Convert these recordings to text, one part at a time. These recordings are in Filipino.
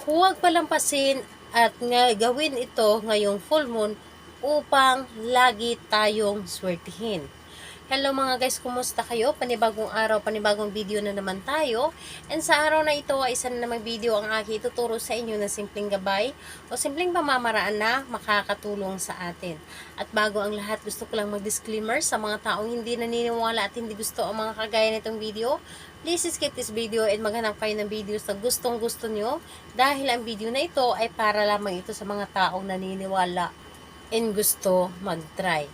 Huwag palampasin at gawin ito ngayong full moon upang lagi tayong swertihin. Hello mga guys, kumusta kayo? Panibagong araw, panibagong video na naman tayo. And sa araw na ito ay isa na namang video ang aking ituturo sa inyo na simpleng gabay o simpleng pamamaraan na makakatulong sa atin. At bago ang lahat, gusto ko lang mag-disclaimer sa mga taong hindi naniniwala at hindi gusto ang mga kagaya nitong video. Please skip this video and maghanap kayo ng videos na gustong gusto nyo dahil ang video na ito ay para lamang ito sa mga taong naniniwala and gusto mag-try.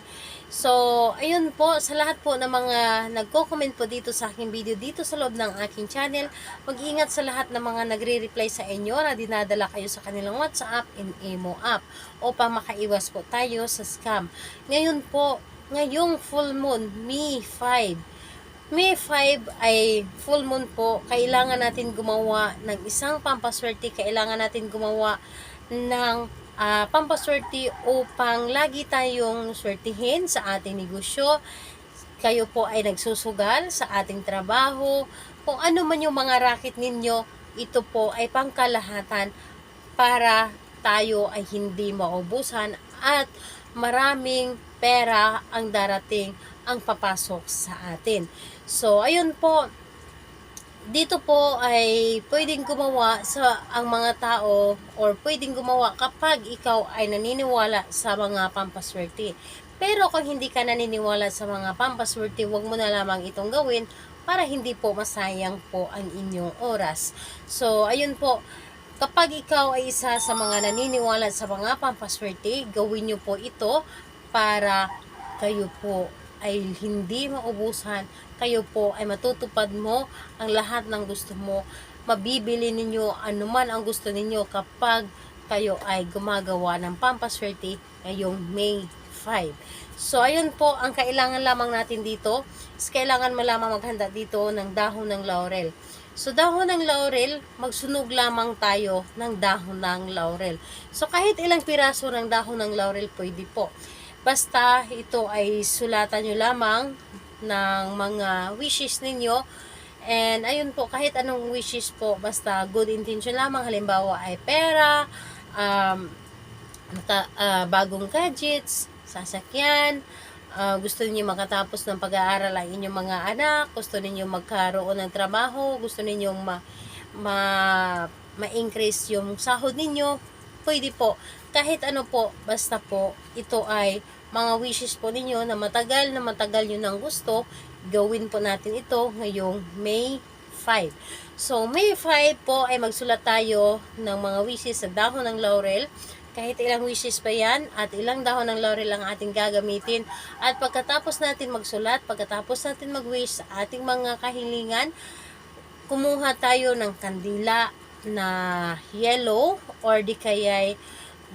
So, ayun po, sa lahat po ng mga nagko-comment po dito sa aking video, dito sa loob ng aking channel, mag-ingat sa lahat ng mga nagre-reply sa inyo na dinadala kayo sa kanilang WhatsApp and Imo app upang makaiwas po tayo sa scam. Ngayon po, ngayong full moon, May 5 ay full moon po, kailangan natin gumawa ng isang pampaswerte, kailangan natin gumawa ng pampaswerte upang lagi tayong swertihin sa ating negosyo. Kayo po ay nagsusugal sa ating trabaho. Kung ano man yung mga racket ninyo, ito po ay pangkalahatan para tayo ay hindi maubusan at maraming pera ang darating ang papasok sa atin. So, ayun po, dito po ay pwedeng gumawa sa ang mga tao or pwedeng gumawa kapag ikaw ay naniniwala sa mga pampaswerte. Pero kung hindi ka naniniwala sa mga pampaswerte, huwag mo na lamang itong gawin para hindi po masayang po ang inyong oras. So, ayun po, kapag ikaw ay isa sa mga naniniwala sa mga pampaswerte, gawin nyo po ito para kayo po ay hindi maubusan, kayo po ay matutupad mo ang lahat ng gusto mo, mabibili ninyo anuman ang gusto ninyo kapag kayo ay gumagawa ng pampaswerte ngayong May 5. So, ayun po, ang kailangan lamang natin dito is kailangan mo lamang maghanda dito ng dahon ng laurel. So, dahon ng laurel, magsunog lamang tayo ng dahon ng laurel. So, kahit ilang piraso ng dahon ng laurel pwede po. Basta ito ay sulatan nyo lamang ng mga wishes ninyo. And ayun po, kahit anong wishes po, basta good intention lamang. Halimbawa ay pera, bagong gadgets, sasakyan, gusto niyo makatapos ng pag-aaral ang inyong mga anak, gusto niyo magkaroon ng trabaho, gusto niyo ma-increase yung sahod ninyo, pwede po. Kahit ano po, basta po, ito ay mga wishes po ninyo na matagal nyo nang gusto, gawin po natin ito ngayong May 5. So, May 5 po ay magsulat tayo ng mga wishes sa dahon ng laurel. Kahit ilang wishes pa yan at ilang dahon ng laurel ang ating gagamitin. At pagkatapos natin magsulat, pagkatapos natin mag-wish sa ating mga kahilingan, kumuha tayo ng kandila na yellow or di kaya'y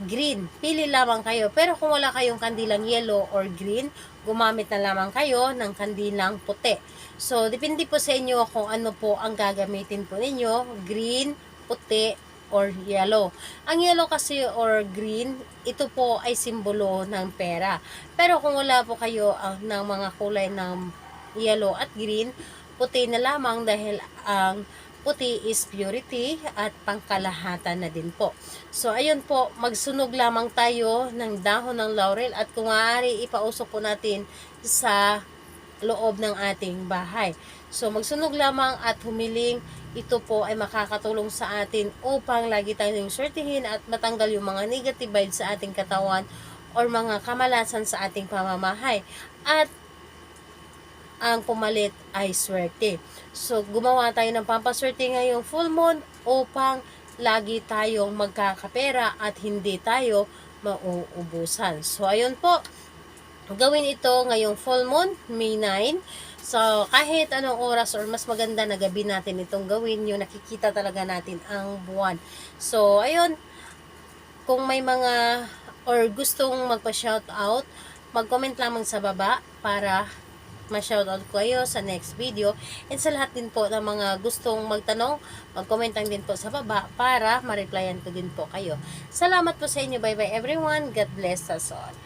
green. Pili lamang kayo. Pero kung wala kayong kandilang yellow or green, gumamit na lamang kayo ng kandilang puti. So, depende po sa inyo kung ano po ang gagamitin po ninyo, green, puti, or yellow. Ang yellow kasi or green, ito po ay simbolo ng pera. Pero kung wala po kayo ng mga kulay ng yellow at green, puti na lamang dahil ang puti is purity at pangkalahatan na din po. So, ayun po, magsunog lamang tayo ng dahon ng laurel at kung maaari, ipausok po natin sa loob ng ating bahay. So, magsunog lamang at humiling, ito po ay makakatulong sa atin upang lagi tayong swertihin at matanggal yung mga negative vibes sa ating katawan or mga kamalasan sa ating pamamahay. At ang pumalit ay swerte. So, gumawa tayo ng pampaswerte ngayong full moon upang lagi tayong magkakapera at hindi tayo mauubusan. So, ayun po. Gawin ito ngayong full moon, May 9. So, kahit anong oras or mas maganda na gabi natin itong gawin, yung nakikita talaga natin ang buwan. So, ayun. Kung may mga or gustong magpa-shoutout, mag-comment lamang sa baba para ma-shoutout ko kayo sa next video. And sa lahat din po ng mga gustong magtanong, mag-comment lang din po sa baba para ma-replyan ko din po kayo. Salamat po sa inyo. Bye bye everyone. God bless us all.